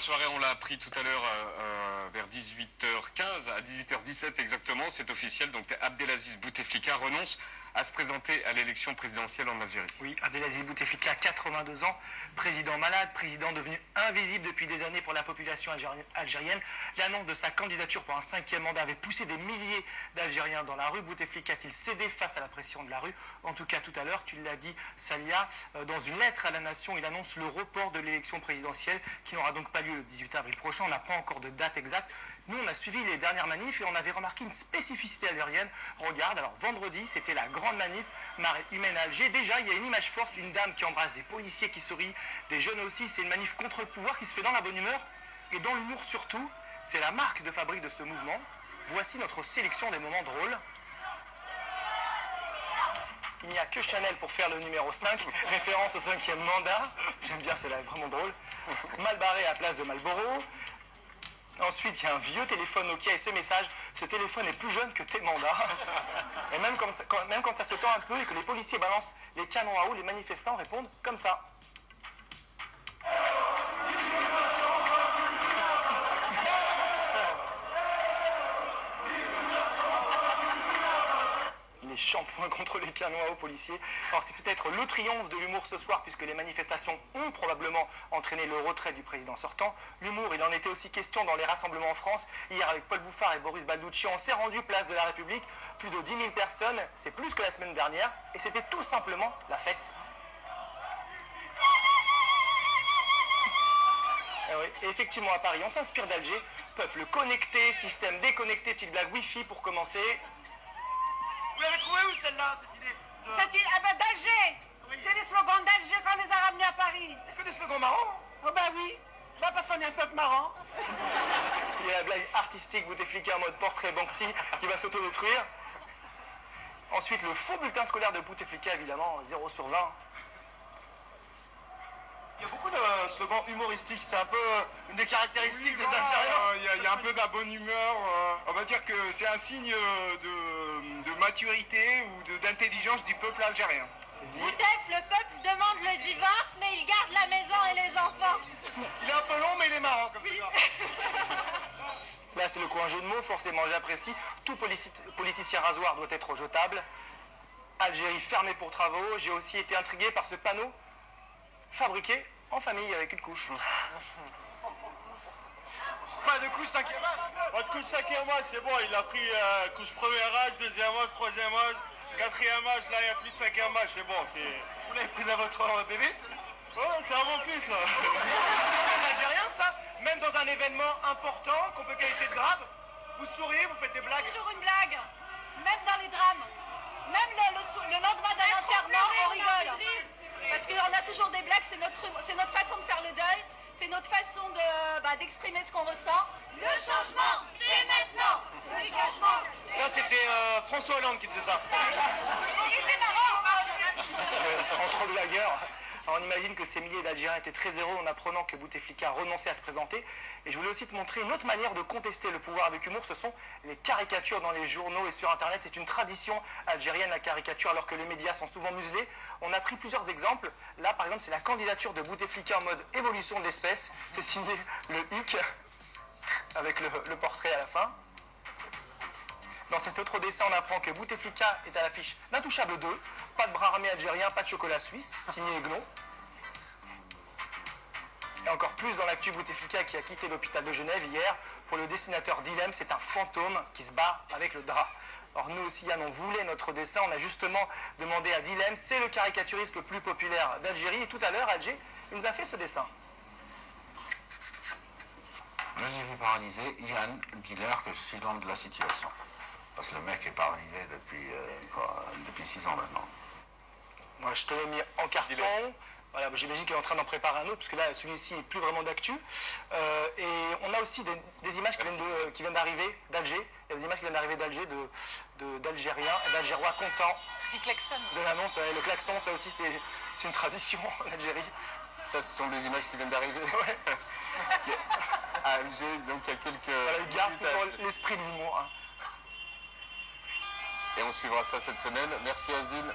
soirée, on l'a appris tout à l'heure vers 18h15, à 18h17 exactement, c'est officiel. Donc Abdelaziz Bouteflika renonce à se présenter à l'élection présidentielle en Algérie. Oui, Abdelaziz Bouteflika, 82 ans, président malade, président devenu invisible depuis des années pour la population algérienne. L'annonce de sa candidature pour un 5e mandat avait poussé des milliers d'Algériens dans la rue. Bouteflika a-t-il cédé face à la pression de la rue? En tout cas, tout à l'heure, tu l'as dit, Salia, dans une lettre à la nation, il annonce le report de l'élection présidentielle qui n'aura donc pas lieu le 18 avril prochain. On n'a pas encore de date exacte. Nous, on a suivi les dernières manifs et on avait remarqué une spécificité algérienne. Regarde, alors vendredi, c'était la grande manif marée humaine à Alger. Déjà, il y a une image forte, une dame qui embrasse des policiers qui sourient, des jeunes aussi. C'est une manif contre le pouvoir qui se fait dans la bonne humeur et dans l'humour surtout. C'est la marque de fabrique de ce mouvement. Voici notre sélection des moments drôles. Il n'y a que Chanel pour faire le numéro 5, référence au 5e mandat. J'aime bien, c'est là vraiment drôle. Mal barré à la place de Marlboro. Ensuite, il y a un vieux téléphone Nokia et ce message: ce téléphone est plus jeune que tes mandats. Et même quand ça se tend un peu et que les policiers balancent les canons à eau, les manifestants répondent comme ça. Les shampoings contre les canons à eau policiers. Alors c'est peut-être le triomphe de l'humour ce soir puisque les manifestations ont probablement entraîné le retrait du président sortant. L'humour, il en était aussi question dans les rassemblements en France. Hier avec Paul Bouffard et Boris Balducci, on s'est rendu place de la République. Plus de 10 000 personnes, c'est plus que la semaine dernière et c'était tout simplement la fête. Et effectivement à Paris, on s'inspire d'Alger. Peuple connecté, système déconnecté, petite blague Wi-Fi pour commencer. Vous l'avez trouvé où celle-là, cette idée Ah ben d'Alger. Oui. C'est les slogans d'Alger qu'on les a ramenés à Paris. Il n'y a que des slogans marrants. Oh ben oui, ben parce qu'on est un peuple marrant. Il y a la blague artistique Bouteflika en mode portrait Banksy qui va s'autodétruire. Ensuite, le faux bulletin scolaire de Bouteflika, évidemment, 0 sur 20. Il y a beaucoup de slogans humoristiques, c'est un peu une des caractéristiques des Algériens. Il y a un peu de la bonne humeur. On va dire que c'est un signe de maturité ou d'intelligence du peuple algérien. Boutef, le peuple demande le divorce, mais il garde la maison et les enfants. Il est un peu long, mais il est marrant comme ça. Là, c'est le coin jeu de mots, forcément, j'apprécie. Tout politicien rasoir doit être jetable. Algérie fermée pour travaux. J'ai aussi été intrigué par ce panneau fabriqué en famille avec une couche. Pas de couche 5e âge. Pas de couche 5e âge, c'est bon, il a pris couche 1er âge, 2e âge, 3e âge, 4e âge, là il n'y a plus de 5e âge, c'est bon. Vous l'avez pris à votre bébé? Oh, c'est à mon fils là. C'est très algérien ça. Même dans un événement important qu'on peut qualifier de grave, vous souriez, vous faites des blagues. Toujours une blague, même dans les drames. Même le lendemain d'un enterrement, on rigole. Parce qu'on a toujours des blagues, c'est notre façon de faire le deuil, c'est notre façon d'exprimer ce qu'on ressent. Le changement, c'est maintenant. Le changement. Ça, c'était François Hollande qui disait ça. Il était marrant. Entre blagueurs. Alors, on imagine que ces milliers d'Algériens étaient très heureux en apprenant que Bouteflika renonçait à se présenter. Et je voulais aussi te montrer une autre manière de contester le pouvoir avec humour. Ce sont les caricatures dans les journaux et sur Internet. C'est une tradition algérienne, la caricature, alors que les médias sont souvent muselés. On a pris plusieurs exemples. Là, par exemple, c'est la candidature de Bouteflika en mode évolution de l'espèce. C'est signé le hic, avec le portrait à la fin. Dans cet autre dessin, on apprend que Bouteflika est à l'affiche d'Intouchable 2. Pas de bras armés algérien, pas de chocolat suisse, signé Aiglon. Et encore plus dans l'actu, Bouteflika qui a quitté l'hôpital de Genève hier. Pour le dessinateur Dilem, c'est un fantôme qui se bat avec le drap. Or nous aussi, Yann, on voulait notre dessin. On a justement demandé à Dilem, c'est le caricaturiste le plus populaire d'Algérie. Et tout à l'heure, Alger, il nous a fait ce dessin. L'Algérie paralysée, Yann, dis-leur que je suis l'homme de la situation. Parce que le mec est paralysé depuis 6 ans maintenant. Moi, je te l'ai mis en carton. Voilà, j'imagine qu'il est en train d'en préparer un autre, parce que là, celui-ci n'est plus vraiment d'actu. Et on a aussi des images qui viennent d'arriver d'Alger. Il y a des images qui viennent d'arriver d'Alger, d'Algériens, d'Algérois contents. Il klaxonne. De l'annonce, le klaxon, ça aussi, c'est une tradition en Algérie. Ça, ce sont des images qui viennent d'arriver. Ouais. À Alger, donc il y a quelques... Voilà, il garde toujours l'esprit de l'humour. Hein. Et on suivra ça cette semaine. Merci Asdine.